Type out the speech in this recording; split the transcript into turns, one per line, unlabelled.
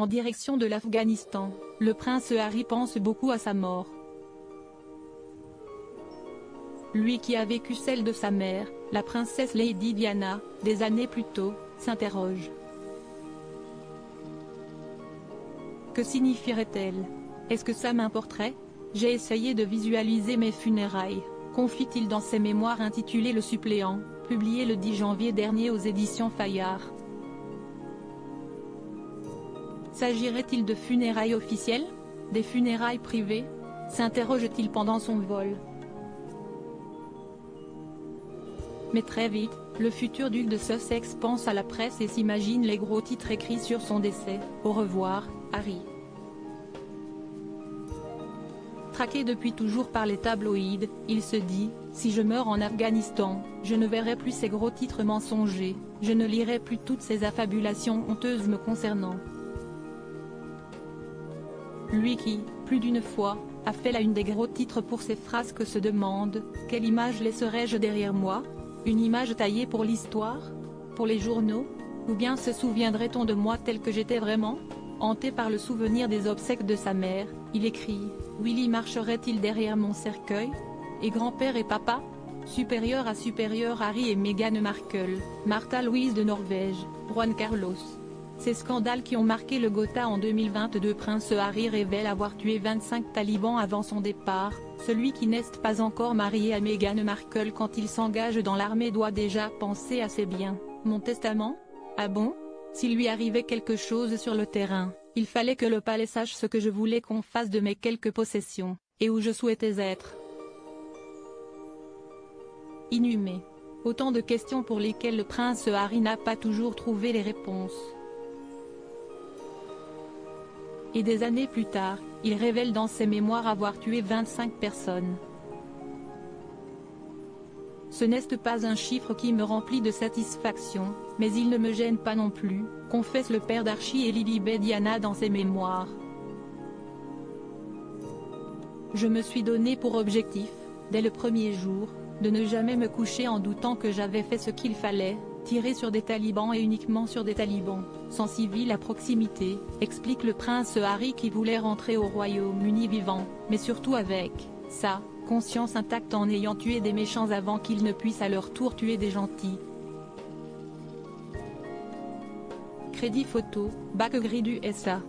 en direction de l'Afghanistan, le prince Harry pense beaucoup à sa mort. Lui qui a vécu celle de sa mère, la princesse Lady Diana, des années plus tôt, s'interroge. Que signifierait-elle? Est-ce que ça m'importerait? J'ai essayé de visualiser mes funérailles, confie-t-il dans ses mémoires intitulées Le Suppléant, publiées le 10 janvier dernier aux éditions Fayard. S'agirait-il de funérailles officielles? Des funérailles privées? S'interroge-t-il pendant son vol. Mais très vite, le futur duc de Sussex pense à la presse et s'imagine les gros titres écrits sur son décès. Au revoir, Harry. Traqué depuis toujours par les tabloïds, il se dit, si je meurs en Afghanistan, je ne verrai plus ces gros titres mensongers, je ne lirai plus toutes ces affabulations honteuses me concernant. Lui qui, plus d'une fois, a fait la une des gros titres pour ses frasques se demande, quelle image laisserai-je derrière moi? Une image taillée pour l'histoire? Pour les journaux? Ou bien se souviendrait-on de moi tel que j'étais vraiment? Hanté par le souvenir des obsèques de sa mère, il écrit « Willy marcherait-il derrière mon cercueil? Et grand-père et papa? Supérieur à supérieur Harry et Meghan Markle, Martha Louise de Norvège, Juan Carlos. » Ces scandales qui ont marqué le Gotha en 2022. Prince Harry révèle avoir tué 25 talibans avant son départ. Celui qui n'est pas encore marié à Meghan Markle quand il s'engage dans l'armée doit déjà penser à ses biens. Mon testament? Ah bon? S'il lui arrivait quelque chose sur le terrain, il fallait que le palais sache ce que je voulais qu'on fasse de mes quelques possessions, et où je souhaitais être. Inhumé. Autant de questions pour lesquelles le prince Harry n'a pas toujours trouvé les réponses. Et des années plus tard, il révèle dans ses mémoires avoir tué 25 personnes. Ce n'est pas un chiffre qui me remplit de satisfaction, mais il ne me gêne pas non plus, confesse le père d'Archie et Lilibet Diana dans ses mémoires. Je me suis donné pour objectif, dès le premier jour, de ne jamais me coucher en doutant que j'avais fait ce qu'il fallait, tirer sur des talibans et uniquement sur des talibans, sans civils à proximité, explique le prince Harry qui voulait rentrer au Royaume-Uni vivant, mais surtout avec sa conscience intacte en ayant tué des méchants avant qu'ils ne puissent à leur tour tuer des gentils. Crédit photo, Bac Gris du SA.